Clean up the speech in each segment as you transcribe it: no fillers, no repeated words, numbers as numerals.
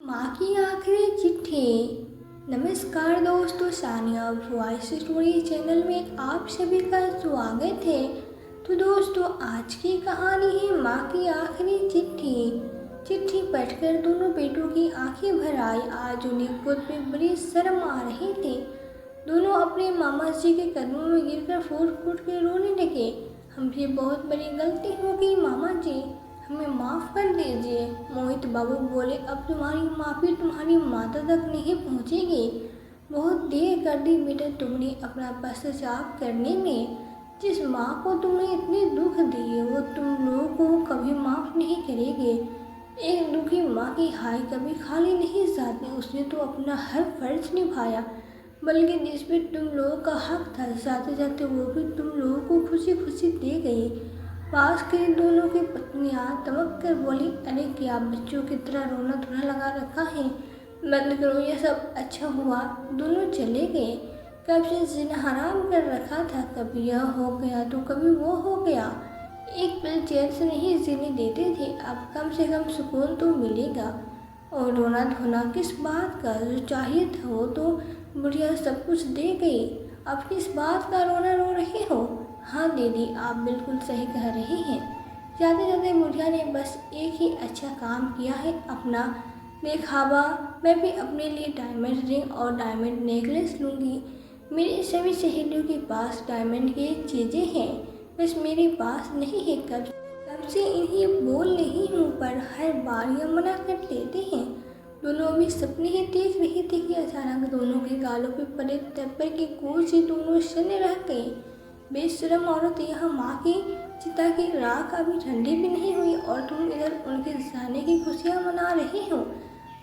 माँ की आखिरी चिट्ठी। नमस्कार दोस्तों, सानिया वॉइस स्टोरी चैनल में आप सभी का स्वागत है। तो दोस्तों, आज की कहानी है माँ की आखिरी चिट्ठी। चिट्ठी पढ़कर दोनों बेटों की आंखें भर आई। आज उन्हें खुद पे बड़ी शर्म आ रही थी। दोनों अपने मामा जी के कदमों में गिरकर फूट फूट के रोने लगे। हमसे बहुत बड़ी गलती हो गई मामा जी, हमें माफ़ कर दीजिए। मोहित बाबू बोले, अब तुम्हारी माफ़ी तुम्हारी माता तक नहीं पहुंचेगी। बहुत देर कर दी बेटा तुमने अपना पश्चाताप करने में। जिस माँ को तुमने इतने दुख दिए वो तुम लोगों को कभी माफ़ नहीं करेगी। एक दुखी माँ की हाय कभी खाली नहीं जाती। उसने तो अपना हर फर्ज निभाया, बल्कि जिस पे तुम लोगों का हक था जाते जाते वो भी तुम लोगों को खुशी खुशी दे गई। पास के दोनों की पत्नियां तमक कर बोली, अरे क्या बच्चों की तरह रोना धोना लगा रखा है, बंद करो ये सब। अच्छा हुआ दोनों चले गए। कब से जीना हराम कर रखा था, कभी यह हो गया तो कभी वो हो गया। एक पल चैन से नहीं जीने देते थे। अब कम से कम सुकून तो मिलेगा। और रोना धोना किस बात का, जो चाहिए था वो तो बुढ़िया सब कुछ दे गई। अब किस बात का रोना रो रहे हो। हाँ दीदी, आप बिल्कुल सही कह रही हैं। जाते जाते बुढ़िया ने बस एक ही अच्छा काम किया है, अपना दिखावा। मैं भी अपने लिए डायमंड रिंग और डायमंड नेकलेस लूँगी। मेरी सभी सहेलियों के पास डायमंड की चीज़ें हैं, बस मेरे पास नहीं है। कब से इन्हें बोल रही हूँ पर हर बार यह मना कर देते हैं। दोनों भी सपने ही देख रहे थे कि अचानक दोनों के गालों पे पड़े थप्पड़ की गूंज से दोनों शने रह गए। बेशरम औरत, यहाँ माँ की चिता की राख अभी ठंडी भी नहीं हुई और तुम इधर उनके जाने की खुशियाँ मना रहे हो।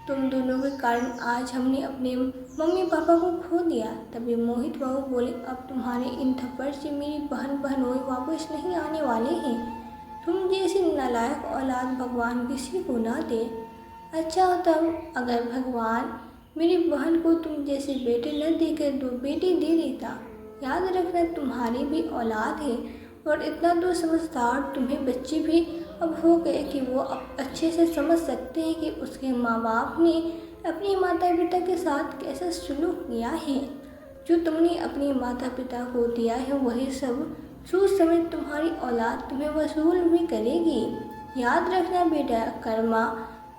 तुम दोनों के कारण आज हमने अपने मम्मी पापा को खो दिया। तभी मोहित बाबू बोले, अब तुम्हारे इन थप्पड़ से मेरी बहन बहनोई वापस नहीं आने वाले हैं। तुम जैसी नालायक औलाद भगवान किसी को ना दे। अच्छा तब अगर भगवान मेरी बहन को तुम जैसे बेटे न देकर दो बेटी दे देता। याद रखना तुम्हारी भी औलाद है और इतना तो समझदार तुम्हें बच्चे भी अब हो गए कि वो अब अच्छे से समझ सकते हैं कि उसके माँ बाप ने अपने माता पिता के साथ कैसा सलूक किया है। जो तुमने अपने माता पिता को दिया है वही सब सूझ समझ तुम्हारी औलाद तुम्हें वसूल भी करेगी। याद रखना बेटा, कर्मा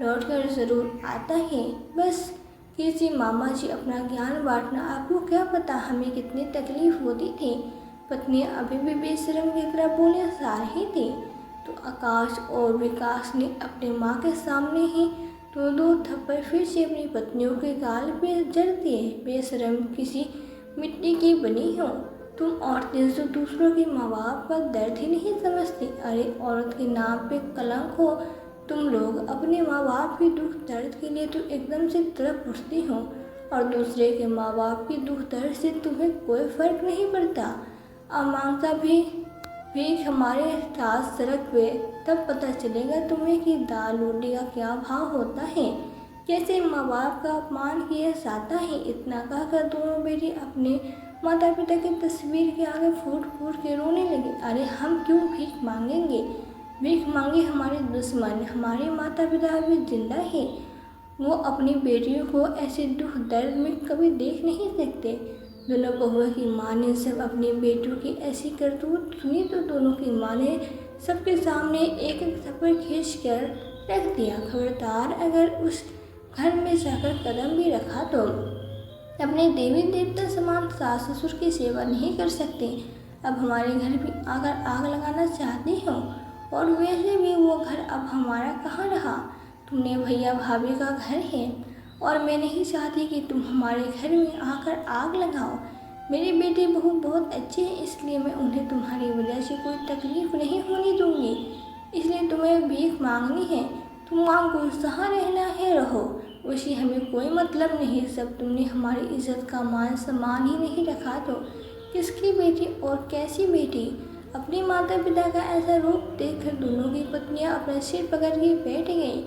लौट कर ज़रूर आता है। बस कीजिए मामा जी अपना ज्ञान बांटना। आपको क्या पता हमें कितनी तकलीफ होती थी। पत्नी अभी भी बेशरम की तरह बोले जा रही थी तो आकाश और विकास ने अपने माँ के सामने ही दो थप्पड़ फिर से अपनी पत्नियों के गाल पे जड़ दिए। बेशरम, किसी मिट्टी की बनी हो तुम औरतें जो दूसरों के माँ बाप का दर्द ही नहीं समझती। अरे औरत के नाम पे कलंक हो तुम लोग। अपने माँ बाप के दुख दर्द के लिए तो एकदम से तड़प उठती हो और दूसरे के माँ बाप के दुख दर्द से तुम्हें कोई फर्क नहीं पड़ता। अब मांगता भी हमारे साथ सड़क पे, तब पता चलेगा तुम्हें कि दाल रोटी का क्या भाव होता है, कैसे माँ बाप का अपमान किया जाता है। इतना कहकर दोनों बेटे अपने माता पिता की तस्वीर के आगे फूट फूट के रोने लगे। अरे हम क्यों भीख मांगेंगे, भीख मांगे हमारे दुश्मन, हमारे माता पिता अभी जिंदा है। वो अपनी बेटियों को ऐसे दुख दर्द में कभी देख नहीं सकते। दोनों बहुओं की माँ ने जब अपने बेटों की ऐसी करतूत सुनी तो दोनों की माँ ने सबके सामने एक एक थप्पड़ खींच कर रख दिया। खबरदार, अगर उस घर में जाकर कदम भी रखा तो अपने देवी देवता समान सास ससुर की सेवा नहीं कर सकते। अब हमारे घर भी अगर आग लगाना चाहते हो, और वैसे भी वो घर अब हमारा कहाँ रहा। तुमने भैया भाभी का घर है और मैं नहीं चाहती कि तुम हमारे घर में आकर आग लगाओ। मेरे बेटे बहू बहुत अच्छे हैं, इसलिए मैं उन्हें तुम्हारी वजह से कोई तकलीफ नहीं होने दूंगी। इसलिए तुम्हें भीख मांगनी है, तुम मांगो, जहाँ रहना है रहो, उसे हमें कोई मतलब नहीं। सब तुमने हमारी इज्जत का मान सम्मान ही नहीं रखा तो किसकी बेटी और कैसी बेटी। अपने माता पिता का ऐसा रूप देखकर दोनों की पत्नियां अपना सिर पकड़ के बैठ गईं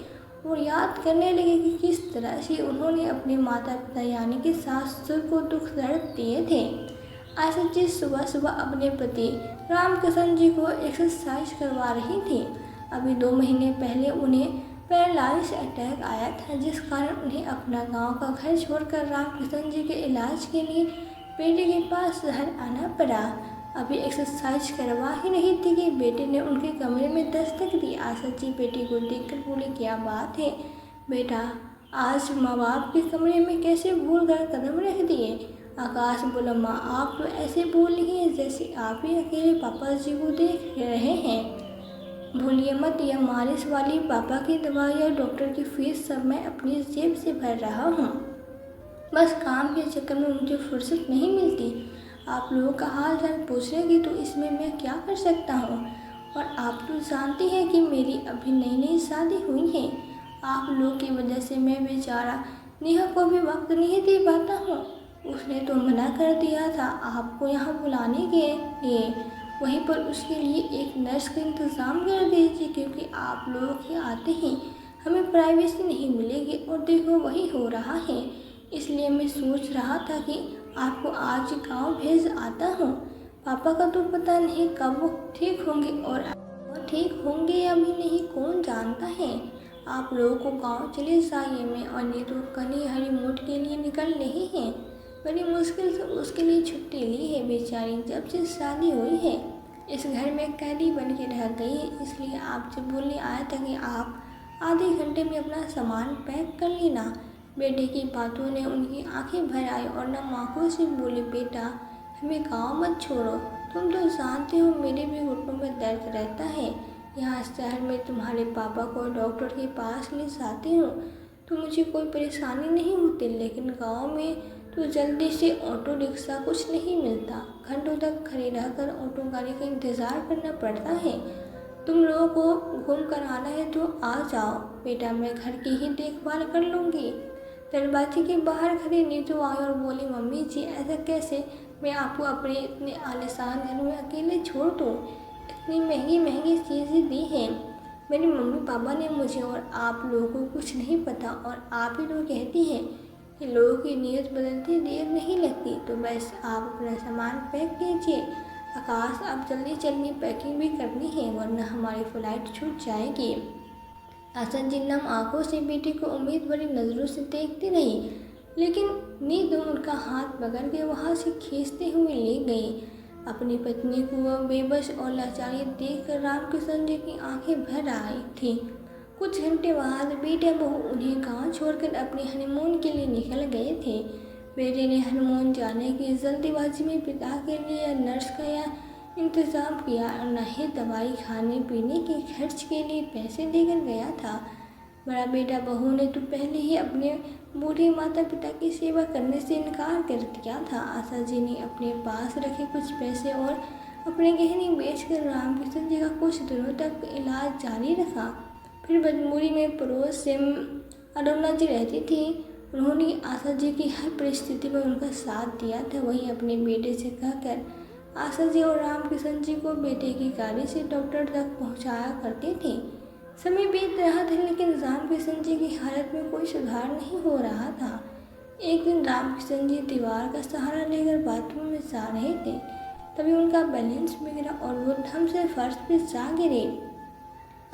और याद करने लगे कि किस तरह से उन्होंने अपने माता पिता यानी कि सास ससुर को दुख दर्द दिए थे। आशा जी सुबह सुबह अपने पति रामकिशन जी को एक्सरसाइज करवा रही थी। अभी 2 महीने पहले उन्हें पैरालाइज अटैक आया था, जिस कारण उन्हें अपना गांव का घर छोड़कर रामकिशन जी के इलाज के लिए बेटे के पास शहर आना पड़ा। अभी एक्सरसाइज करवा ही रही थी कि बेटे ने उनके कमरे में दस्तक दी। आशा जी बेटी को देखकर बोली, क्या बात है बेटा, आज माँ बाप के कमरे में कैसे भूल कर कदम रख दिए? आकाश बोला, माँ आप तो ऐसे बोल रही हैं जैसे आप ही अकेले पापा जी को देख रहे हैं। भूलिए मत, यह मालिश वाली पापा की दवाई और डॉक्टर की फीस सब मैं अपनी जेब से भर रहा हूँ। बस काम के चक्कर में मुझे फुर्सत नहीं मिलती। आप लोगों का हाल चाल पूछेंगी तो इसमें मैं क्या कर सकता हूँ? और आप तो जानती हैं कि मेरी अभी नई नई शादी हुई है। आप लोग की वजह से मैं बेचारा नेहा को भी वक्त नहीं दे पाता हूँ। उसने तो मना कर दिया था आपको यहाँ बुलाने के लिए। वहीं पर उसके लिए एक नर्स का इंतज़ाम कर दीजिए, क्योंकि आप लोगों के आते ही हमें प्राइवेसी नहीं मिलेगी। और देखो वही हो रहा है, इसलिए मैं सोच रहा था कि आपको आज गांव भेज आता हूँ। पापा का तो पता नहीं कब वो ठीक होंगे और ठीक होंगे या भी नहीं, कौन जानता है। आप लोगों को गांव चले जाइए, मैं और नीतू कल ही हनीमून के लिए निकल रहे हैं। बड़ी मुश्किल से उसके लिए छुट्टी ली है, बेचारी जब से शादी हुई है इस घर में कैदी बन के रह गई है। इसलिए आपसे बोलने आया था कि आप आधे घंटे में अपना सामान पैक कर लेना। बेटे की बातों ने उनकी आंखें भर आई और नम आंखों से बोले, बेटा हमें गाँव मत छोड़ो, तुम तो जानते हो मेरे भी घुटनों में दर्द रहता है। यहाँ शहर में तुम्हारे पापा को डॉक्टर के पास ले जाती हूँ तो मुझे कोई परेशानी नहीं होती, लेकिन गांव में तो जल्दी से ऑटो रिक्शा कुछ नहीं मिलता। घंटों तक खड़े रहकर ऑटो गाड़ी का इंतज़ार करना पड़ता है। तुम लोगों को घूम कर आना है तो आ जाओ बेटा, मैं घर की ही देखभाल कर लूँगी। दरवाजे के बाहर खड़ी नीतू आई और बोली, मम्मी जी ऐसा कैसे, मैं आपको अपने इतने आलीशान घर में अकेले छोड़ दूँ? इतनी महंगी महंगी चीज़ें दी हैं मेरे मम्मी पापा ने मुझे, और आप लोगों को कुछ नहीं पता। और आप ही तो कहती हैं कि लोगों की नीयत बदलती देर नहीं लगती। तो बस आप अपना सामान पैक कीजिए। आकाश आप जल्दी चलिए, पैकिंग भी करनी है वरना हमारी फ़्लाइट छूट जाएगी। आशा जी नम आंखों से बेटी को उम्मीद भरी नज़रों से देखती रही, लेकिन नीतू उनका हाथ पकड़ के वहाँ से खींचते हुए ले गई। अपनी पत्नी को वह बेबस और लाचारी देखकर रामकिशन जी की आंखें भर आई थी। कुछ घंटे बाद बेटा बहू उन्हें गांव छोड़कर अपने हनीमून के लिए निकल गए थे। बेटे ने हनीमून जाने की जल्दीबाजी में पिता के लिए नर्स का इंतज़ाम किया और न ही दवाई खाने पीने के खर्च के लिए पैसे लेकर गया था। बड़ा बेटा बहू ने तो पहले ही अपने बूढ़े माता पिता की सेवा करने से इनकार कर दिया था। आशा जी ने अपने पास रखे कुछ पैसे और अपने गहने बेचकर रामकिशन जी का कुछ दिनों तक इलाज जारी रखा। फिर मजबूरी में पड़ोस से अरुणा जी रहती थी। उन्होंने आशा जी की हर परिस्थिति में उनका साथ दिया था। वहीं अपने बेटे से कहकर आशा जी और रामकिशन जी को बेटे की गाड़ी से डॉक्टर तक पहुंचाया करते थे। समय बीत रहा था, लेकिन रामकिशन जी की हालत में कोई सुधार नहीं हो रहा था। एक दिन रामकिशन जी दीवार का सहारा लेकर बाथरूम में जा रहे थे, तभी उनका बैलेंस बिगड़ा और वो धम से फर्श पर जा गिरे।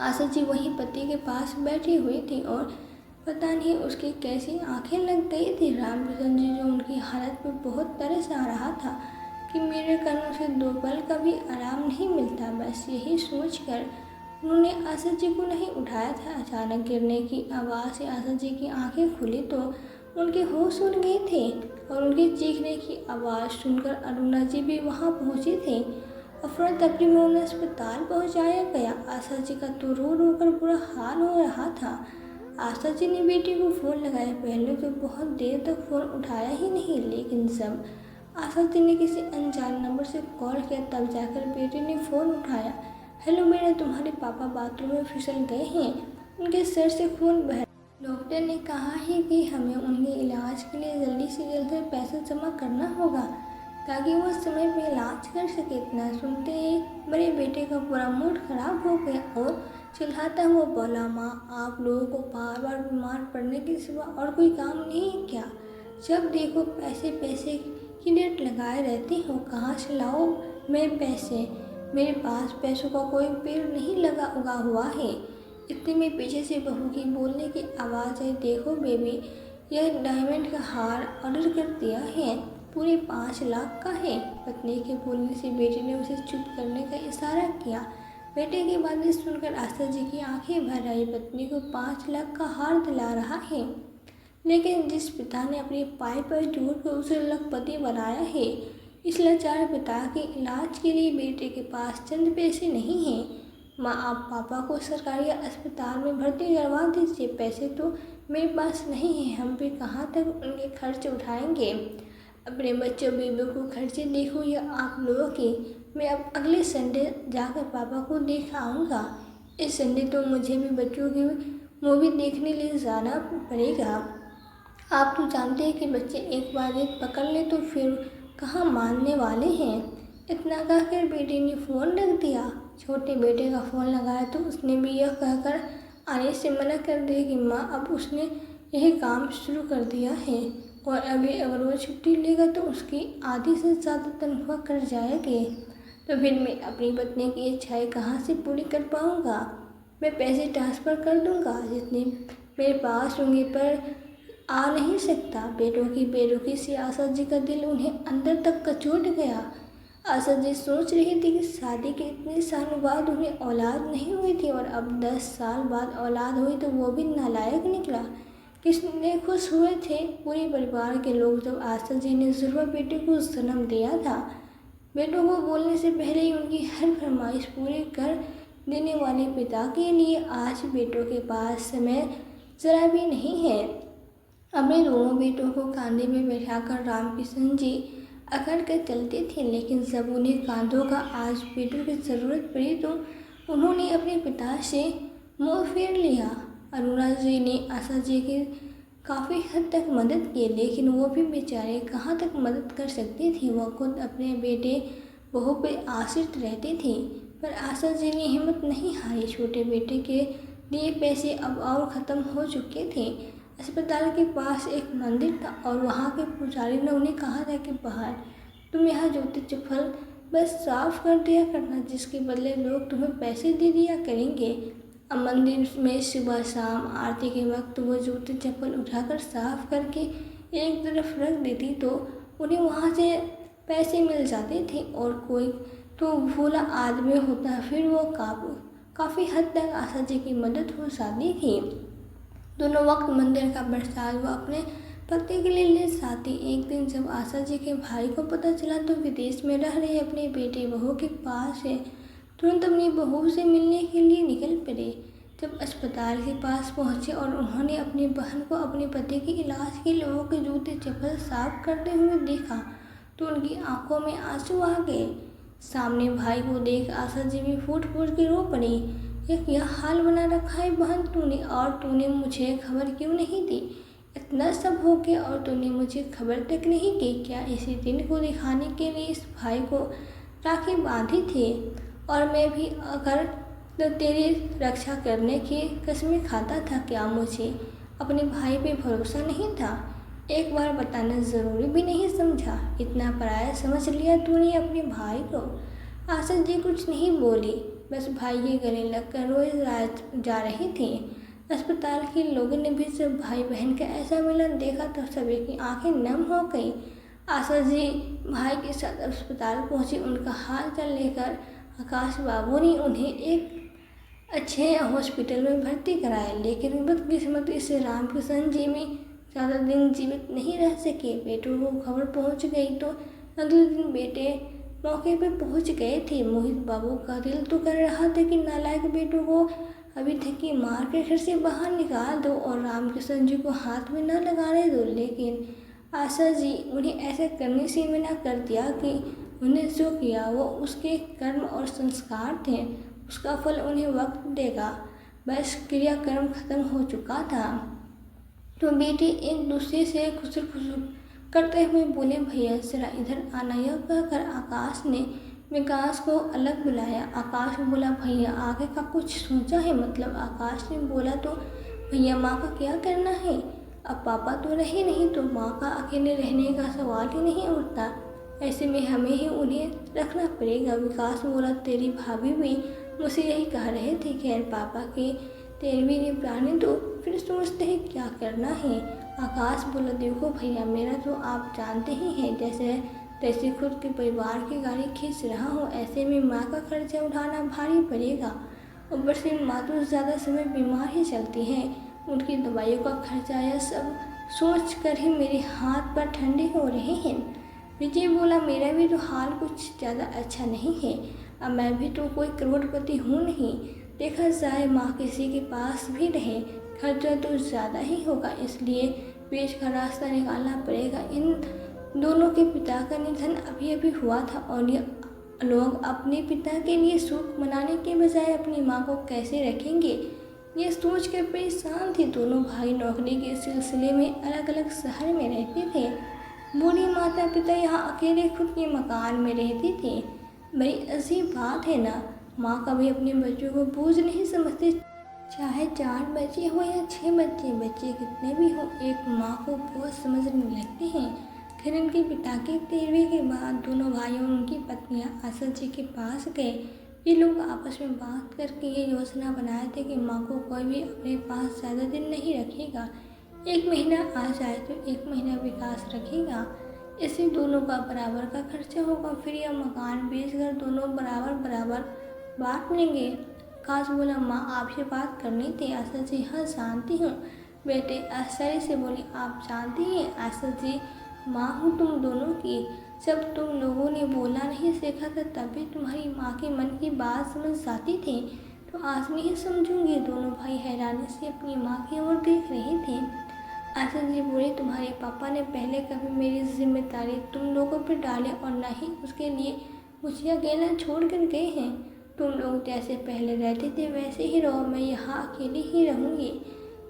आशा जी वहीं पति के पास बैठी हुई थी और पता नहीं उसकी कैसी आंखें लग गई थी। रामकिशन जी जो उनकी हालत में बहुत तरस आ रहा था कि मेरे कानों से दो पल का भी आराम नहीं मिलता। बस यही सोचकर उन्होंने आशा जी को नहीं उठाया था। अचानक गिरने की आवाज़ से आशा जी की आंखें खुली तो उनके होश उड़ गए थे और उनके चीखने की आवाज़ सुनकर अरुणा जी भी वहां पहुंची थी। अफरा तफरी में उन्हें अस्पताल पहुंचाया गया। आशा जी का तो रो रो कर बुरा हाल हो रहा था। आशा जी ने बेटी को फ़ोन लगाया। पहले तो बहुत देर तक फ़ोन उठाया ही नहीं, लेकिन जब आशा जी ने किसी अनजान नंबर से कॉल किया तब जाकर बेटी ने फ़ोन उठाया। हेलो बेटा, तुम्हारे पापा बाथरूम में फिसल गए हैं, उनके सर से खून बह, डॉक्टर ने कहा है कि हमें उनके इलाज के लिए जल्दी से जल्दी पैसे जमा करना होगा ताकि वो समय पे इलाज कर सके। इतना सुनते ही बड़े बेटे का पूरा मूड खराब हो गया और चिल्लाता हुआ बोला, माँ आप लोगों को बार बार बीमार पड़ने के सिवा और कोई काम नहीं है क्या? जब देखो पैसे पैसे की डेट लगाए रहती हो, कहाँ से लाओ मैं पैसे? मेरे पास पैसों का कोई पेड़ नहीं लगा उगा हुआ है। इतने में पीछे से बहू की बोलने की आवाज़ आई, देखो बेबी, यह डायमंड का हार ऑर्डर कर दिया है, पूरे 5 लाख का है। पत्नी के बोलने से बेटे ने उसे चुप करने का इशारा किया। बेटे की बातें सुनकर आशा जी की आंखें भर आई। पत्नी को 5 लाख का हार दिला रहा है, लेकिन जिस पिता ने अपनी पाई पर जोड़ कर उसे लखपति बनाया है, इस लाचार पिता के इलाज के लिए बेटे के पास चंद पैसे नहीं हैं। माँ, आप पापा को सरकारी अस्पताल में भर्ती करवा दीजिए, पैसे तो मेरे पास नहीं है, हम भी कहाँ तक उनके खर्च उठाएंगे। अपने बच्चों बेबी को खर्चे देखो या आप लोगों के। मैं अब अगले संडे जाकर पापा को देख आऊँगा। इस संडे तो मुझे भी बच्चों की मूवी देखने लिए जाना पड़ेगा। आप तो जानते हैं कि बच्चे एक बार जिद पकड़ ले तो फिर कहाँ मानने वाले हैं। इतना कहकर बेटे ने फ़ोन रख दिया। छोटे बेटे का फ़ोन लगाया तो उसने भी यह कहकर आने से मना कर दिया कि माँ, अब उसने यही काम शुरू कर दिया है और अभी अगर वो छुट्टी लेगा तो उसकी आधी से ज़्यादा तनख्वाह कट जाएगी। तो फिर मैं अपनी पत्नी की इच्छाएं कहाँ से पूरी कर पाऊँगा। मैं पैसे ट्रांसफ़र कर दूँगा जितने मेरे पास होंगे, पर आ नहीं सकता। बेटों की बेरुखी से आशा जी का दिल उन्हें अंदर तक कचोट गया। आशा जी सोच रही थी कि शादी के इतने सालों बाद उन्हें औलाद नहीं हुई थी और अब 10 साल बाद औलाद हुई तो वो भी नालायक निकला। किसने खुश हुए थे पूरे परिवार के लोग जब आशा जी ने जुड़वा बेटे को जन्म दिया था। बेटों को बोलने से पहले ही उनकी हर फरमाइश पूरी कर देने वाले पिता के लिए आज बेटों के पास समय जरा भी नहीं है। अपने दोनों बेटों को कांधे में बैठाकर रामकिशन जी अकड़ कर चलते थे, लेकिन जब उन्हें कांधों का आज बेटों की ज़रूरत पड़ी तो उन्होंने अपने पिता से मुँह फेर लिया। अरुणा जी ने आशा जी की काफ़ी हद तक मदद की, लेकिन वो भी बेचारे कहाँ तक मदद कर सकती थी। वह खुद अपने बेटे बहू पर आश्रित रहती थी, पर आशा जी ने हिम्मत नहीं हारी। छोटे बेटे के लिए पैसे अब और ख़त्म हो चुके थे। अस्पताल के पास एक मंदिर था और वहाँ के पुजारी ने उन्हें कहा था कि बाहर तुम यहाँ जूते चप्पल बस साफ कर दिया करना, जिसके बदले लोग तुम्हें पैसे दे दिया करेंगे। अब मंदिर में सुबह शाम आरती के वक्त वो जूते चप्पल उठाकर साफ करके एक तरफ रख देती तो उन्हें वहाँ से पैसे मिल जाते थे। और कोई तो भोला आदमी होता, फिर वो काफ़ी हद तक आशा जी की मदद हो जाती थी। दोनों वक्त मंदिर का प्रसाद वो अपने पति के लिए ले जाती। एक दिन जब आशा जी के भाई को पता चला तो विदेश में रह रहे अपने बेटे बहू के पास है, तुरंत अपनी बहू से मिलने के लिए निकल पड़े। जब अस्पताल के पास पहुंचे और उन्होंने अपनी बहन को अपने पति के इलाज के लोगों के जूते चप्पल साफ करते हुए देखा तो उनकी आंखों में आंसू आ गए। सामने भाई को देख आशा जी भी फूट फूट के रो पड़ी। यह हाल बना रखा है बहन तूने, और तूने मुझे खबर क्यों नहीं दी? इतना सब हो गया और तूने मुझे खबर तक नहीं की क्या? इसी दिन को दिखाने के लिए इस भाई को राखी बांधी थी और मैं भी अगर तो तेरी रक्षा करने की कसमें खाता था क्या? मुझे अपने भाई पे भरोसा नहीं था? एक बार बताना ज़रूरी भी नहीं समझा? इतना पराया समझ लिया तूने अपने भाई को? आशा जी कुछ नहीं बोली, बस भाई के गले लगकर रोए जा रही थी। अस्पताल के लोगों ने भी जब भाई बहन का ऐसा मिलन देखा तो सभी की आंखें नम हो गई। आशा जी भाई के साथ अस्पताल पहुंची। उनका हाल चाल लेकर आकाश बाबू ने उन्हें एक अच्छे हॉस्पिटल में भर्ती कराया, लेकिन बदकिस्मत से रामकिशन जी में ज़्यादा दिन जीवित नहीं रह सके। बेटों को खबर पहुंच गई तो अगले दिन बेटे मौके पर पहुंच गए थे। मोहित बाबू का दिल तो कर रहा था कि नालायक बेटों को अभी तक की मार के घर से बाहर निकाल दो और रामकिशन जी को हाथ में न लगाने दो, लेकिन आशा जी उन्हें ऐसा करने से मना कर दिया कि उन्हें जो किया वो उसके कर्म और संस्कार थे, उसका फल उन्हें वक्त देगा। बस क्रियाकर्म खत्म हो चुका था। तो बेटे एक दूसरे से खुसर खुसर करते हुए बोले, भैया जरा इधर आना। यह कहकर आकाश ने विकास को अलग बुलाया। आकाश बोला, भैया आगे का कुछ सोचा है? मतलब आकाश ने बोला, तो भैया माँ का क्या करना है? अब पापा तो रहे नहीं तो माँ का अकेले रहने का सवाल ही नहीं उठता। ऐसे में हमें ही उन्हें रखना पड़ेगा। विकास बोला, तेरी भाभी भी मुझसे यही कह रहे थे। खैर पापा के 13वीं निपटाने दो, फिर सोचते हैं क्या करना है। आकाश बोला, देखो भैया, मेरा तो आप जानते ही हैं, जैसे तैसे खुद के परिवार की गाड़ी खींच रहा हूँ, ऐसे में माँ का खर्चा उठाना भारी पड़ेगा। ऊपर से माँ तो ज़्यादा समय बीमार ही चलती हैं, उनकी दवाइयों का खर्चा, यह सब सोच कर ही मेरे हाथ पर ठंडे हो रहे हैं। विजय बोला, मेरा भी तो हाल कुछ ज़्यादा अच्छा नहीं है। अब मैं भी तो कोई करोड़पति हूँ नहीं। देखा जाए माँ किसी के पास भी रहे, खर्चा तो ज़्यादा ही होगा, इसलिए बीच का रास्ता निकालना पड़ेगा। इन दोनों के पिता का निधन अभी अभी हुआ था और ये लोग अपने पिता के लिए सुख मनाने के बजाय अपनी माँ को कैसे रखेंगे, ये सोच कर परेशान थे। दोनों भाई नौकरी के सिलसिले में अलग अलग शहर में रहते थे। बूढ़ी माता पिता यहाँ अकेले खुद के मकान में रहते थे। बड़ी अजीब बात है ना, माँ कभी अपने बच्चों को बोझ नहीं समझती, चाहे 4 बच्चे हो या 6 बच्चे, बच्चे कितने भी हों, एक माँ को बोझ समझने लगते हैं। फिर उनके पिता के 13वीं के बाद दोनों भाइयों और उनकी पत्नियां आशा जी के पास गए। ये लोग आपस में बात करके ये योजना बनाए थे कि माँ को कोई भी अपने पास ज़्यादा दिन नहीं रखेगा। 1 महीना आ जाए तो 1 महीना विकास रखेगा, इससे दोनों का बराबर का खर्चा होगा। फिर यह मकान बेचकर दोनों बराबर बराबर बांट लेंगे। आकाश बोला, माँ आपसे बात करनी थी। आशा जी, हाँ जानती हूँ। बेटे आश्चर्य से बोली, आप जानती हैं? आशा जी, माँ हूँ तुम दोनों की। जब तुम लोगों ने बोलना नहीं सीखा था तभी तुम्हारी माँ के मन की बात समझ जाती थी, तो आज नहीं समझूंगी। दोनों भाई हैरानी से अपनी माँ की ओर देख रहे थे। आशा जी बोली, तुम्हारे पापा ने पहले कभी मेरी जिम्मेदारी तुम लोगों पर डाले और न ही उसके लिए मुझे अकेला छोड़ कर गए हैं। तुम लोग जैसे पहले रहते थे वैसे ही रहो, मैं यहाँ अकेली ही रहूँगी।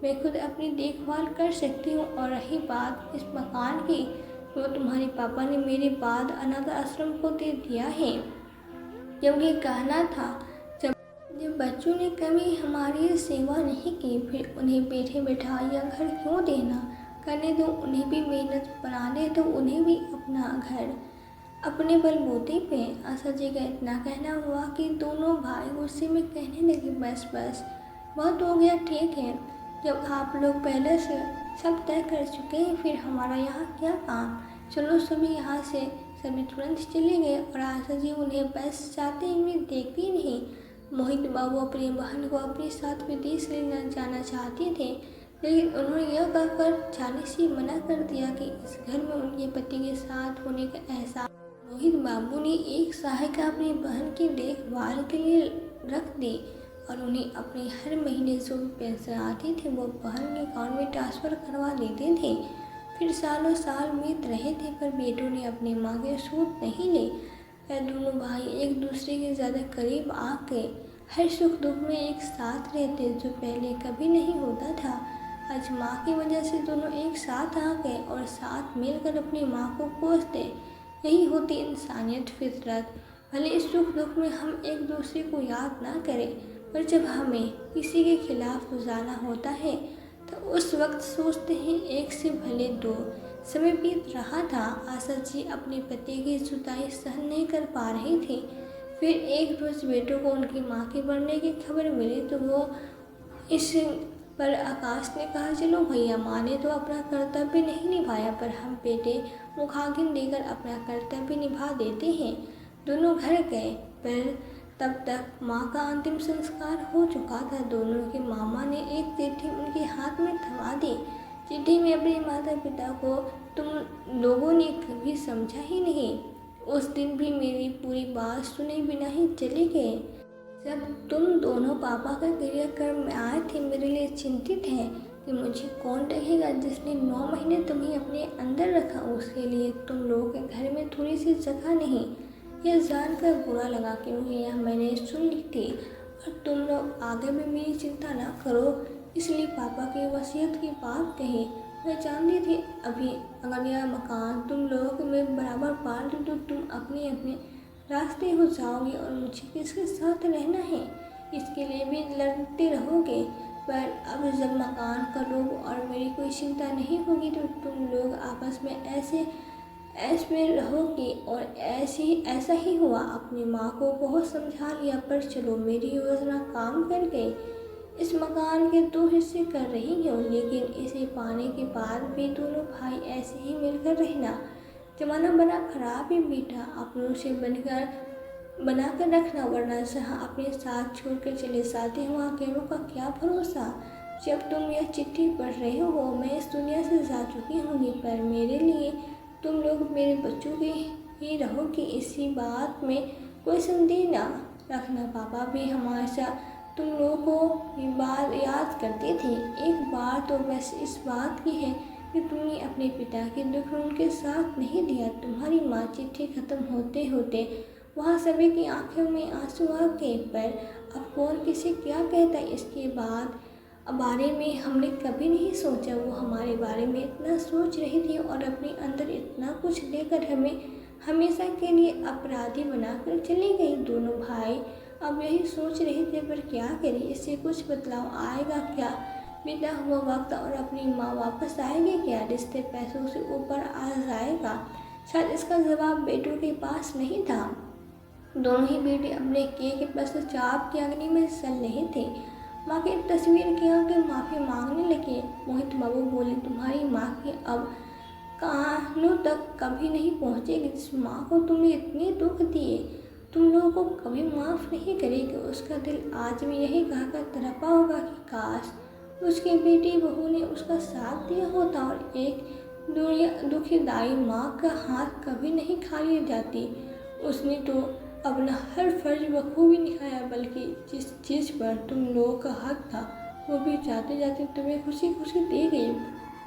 मैं खुद अपनी देखभाल कर सकती हूँ। और रही बात इस मकान की, तो तुम्हारे पापा ने मेरे बाद अनाथ आश्रम को दे दिया है। जब ये कहना था, जब बच्चों ने कभी हमारी सेवा नहीं की, फिर उन्हें बैठे बैठाया घर क्यों देना, करने दो, उन्हें भी मेहनत बनाने दो, उन्हें भी अपना घर अपने बलबूते पे। आशा जी का इतना कहना हुआ कि दोनों भाई गुस्से में कहने लगे, बस बस बहुत हो गया, ठीक है। जब आप लोग पहले से सब तय कर चुके हैं, फिर हमारा यहाँ क्या काम। चलो सभी यहाँ से। सभी तुरंत चले गए और आशा जी उन्हें बस जाते हुए देखती नहीं। मोहित बाबू अपनी बहन को अपने साथ विदेश ले जाना चाहते थे, लेकिन उन्होंने यह कहकर जाने से मना कर दिया कि इस घर में उनके पति के साथ होने का एहसास। मोहित बाबू ने एक सहायिका अपनी बहन की देखभाल के लिए रख दी और उन्हें अपने हर महीने जो पैसे आते थे वो बहन के अकाउंट में ट्रांसफ़र करवा देते थे। फिर सालों साल बीत रहे थे, पर बेटों ने अपनी माँ के सूद नहीं ली। वह दोनों भाई एक दूसरे के ज़्यादा करीब आ गए, हर सुख दुख में एक साथ रहते, जो पहले कभी नहीं होता था। आज माँ की वजह से दोनों एक साथ आ गए और साथ मिलकर अपनी माँ को कोसते। यही होती इंसानियत, फितरत। भले इस सुख दुख में हम एक दूसरे को याद ना करें, पर जब हमें किसी के खिलाफ गुजारना होता है तो उस वक्त सोचते हैं एक से भले 2। समय बीत रहा था। आशा जी अपने पति की जुदाई सहन नहीं कर पा रही थी। फिर एक रोज़ बेटों को उनकी माँ के मरने की खबर मिली तो वो इस पर आकाश ने कहा, चलो भैया, माँ ने तो अपना कर्तव्य नहीं निभाया, पर हम बेटे मुखाग्नि देकर अपना कर्तव्य निभा देते हैं। दोनों घर गए, पर तब तक माँ का अंतिम संस्कार हो चुका था। दोनों के मामा ने एक चिट्ठी उनके हाथ में थमा दी। चिट्ठी में अपने माता पिता को तुम लोगों ने कभी समझा ही नहीं, उस दिन भी मेरी पूरी बात सुने बिना ही चले गए। जब तुम दोनों पापा का क्रियाक्रम में आए थे, मेरे लिए चिंतित है कि मुझे कौन रहेगा। जिसने 9 महीने तुम्हें अपने अंदर रखा, उसके लिए तुम लोगों के घर में थोड़ी सी जगह नहीं। यह जानकर बुरा लगा क्योंकि यह मैंने सुन ली थी, और तुम लोग आगे भी मेरी चिंता ना करो, इसलिए पापा की वसीयत की बात कही। मैं जानती थी अभी अगर यह मकान तुम लोगों में बराबर बांट दूँ तो तुम अपने अपने रास्ते हो जाओगे और मुझे किसके साथ रहना है, इसके लिए भी लड़ते रहोगे। पर अब जब मकान का लोग और मेरी कोई चिंता नहीं होगी तो तुम लोग आपस में ऐसे में रहोगे। और ऐसा ही हुआ। अपनी माँ को बहुत समझा लिया, पर चलो मेरी योजना काम कर गई। इस मकान के 2 हिस्से कर रही हूँ, लेकिन इसे पाने के बाद भी दोनों भाई ऐसे ही मिलकर रहना। जमाना बड़ा खराब है बेटा, अपनों से बना कर रखना, वरना जहाँ अपने साथ छोड़ कर चले जाते हैं वहाँ गैरों का क्या भरोसा। जब तुम यह चिट्ठी पढ़ रहे हो मैं इस दुनिया से जा चुकी होंगी, पर मेरे लिए तुम लोग मेरे बच्चों के ही रहोगे, इसी बात में कोई संदेह ना रखना। पापा भी हमेशा तुम लोगों को ये बात याद करते थे। एक बार तो बस इस बात की है कि तुमने अपने पिता के दुख उनके साथ नहीं दिया। तुम्हारी माँ चिट्ठी खत्म होते होते वहाँ सभी की आंखों में आंसू आ गए, पर अब कौन किसे क्या कहता। इसके बाद बारे में हमने कभी नहीं सोचा। वो हमारे बारे में इतना सोच रही थी और अपने अंदर इतना कुछ लेकर हमें हमेशा के लिए अपराधी बनाकर चली गई। दोनों भाई अब यही सोच रहे थे, पर क्या करें, इससे कुछ बदलाव आएगा क्या? बीता हुआ वक्त और अपनी माँ वापस आएगी क्या? रिश्ते पैसों से ऊपर आ जाएगा? शायद इसका जवाब बेटों के पास नहीं था। दोनों ही बेटे अपने किए के पश्चाताप की अग्नि में जल रहे थे। माँ की तस्वीर की आगे माफ़ी मांगने लगे। मोहित बाबू बोले, तुम्हारी माँ की अब कानों तक कभी नहीं पहुँचेगी। जिस माँ को तुमने इतने दुख दिए तुम लोगों को कभी माफ़ नहीं करेगी। उसका दिल आज भी यही कहकर तड़पा होगा कि काश उसकी बेटी बहू ने उसका साथ दिया होता और एक दुखीदाई माँ का हाथ कभी नहीं खाली जाती। उसने तो अपना हर फर्ज बखूबी निभाया, बल्कि जिस चीज़ पर तुम लोगों का हक था वो भी जाते जाते तुम्हें खुशी खुशी दे गई।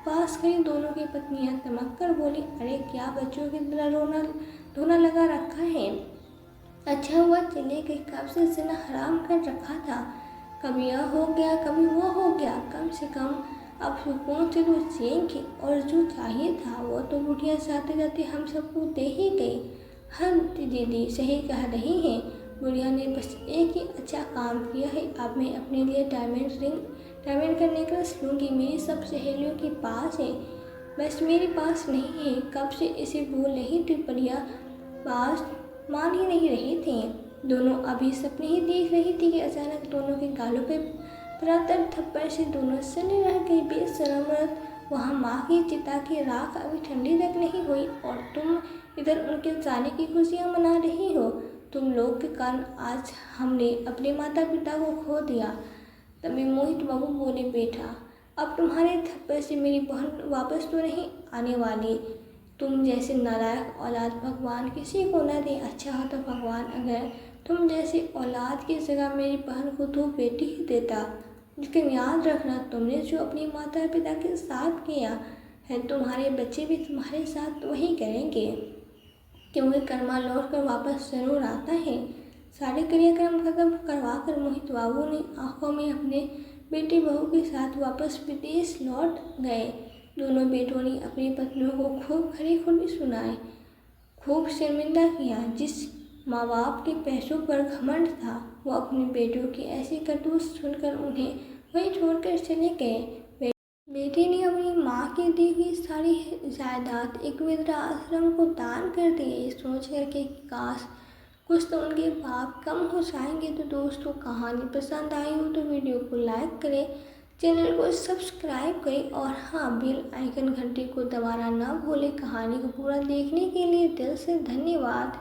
पास खड़ी दोनों की पत्नियां चमक कर बोली, अरे क्या बच्चों की तरह रोना लगा रखा है। अच्छा हुआ चले गई, कब से जिना हराम कर रखा था। कभी यह हो गया कभी वो हो गया, कम से कम अब सुकून से तो जिएंगे। और जो चाहिए था वो तो बुढ़िया जाते जाते हम सबको दे ही गई। हाँ दीदी सही कह रही हैं, बुढ़िया ने बस एक ही अच्छा काम किया है। अब मैं अपने लिए डायमंड का नेकलेस लूँगी। मेरी सब सहेलियों के पास है, बस मेरे पास नहीं है। कब से इसे बोल रही थी, बुढ़िया पास मान ही नहीं रही थी। दोनों अभी सपने ही देख रही थी कि अचानक दोनों के गालों पे बरातर थप्पड़ से दोनों सने रह गई। बेशरम औरत, वहाँ माँ की चिता की राख अभी ठंडी तक नहीं हुई और तुम इधर उनके जाने की खुशियाँ मना रही हो। तुम लोग के कारण आज हमने अपने माता पिता को खो दिया। तभी मोहित बाबू बोले, बेटा अब तुम्हारे थप्पड़ से मेरी बहन वापस तो नहीं आने वाली। तुम जैसे नालायक औलाद भगवान किसी को न दे। अच्छा होता भगवान अगर तुम जैसी औलाद की जगह मेरी बहन को 2 बेटी ही देता। लेकिन याद रखना, तुमने जो अपनी माता पिता के साथ किया है तुम्हारे बच्चे भी तुम्हारे साथ वही करेंगे, क्योंकि कर्मा लौट कर वापस जरूर आता है। सारे क्रियाक्रम खत्म करवा कर मोहित बाबू ने आंखों में अपने बेटी बहू के साथ वापस विदेश लौट गए। दोनों बेटों ने अपनी पत्नियों को खूब खरी खोटी सुनाए, खूब शर्मिंदा किया। जिस माँ बाप के पैसों पर घमंड था वो अपने बेटों की ऐसी करतूत सुनकर उन्हें वहीं छोड़कर चले गए। बेटी ने अपनी माँ की दी हुई सारी जायदाद एक वृद्धा आश्रम को दान कर दी। ये सोच कर के काश कुछ तो उनके पाप कम हो जाएंगे। तो दोस्तों कहानी पसंद आई हो तो वीडियो को लाइक करें, चैनल को सब्सक्राइब करें और हाँ बेल आइकन घंटी को दबाना ना भूलें। कहानी को पूरा देखने के लिए दिल से धन्यवाद।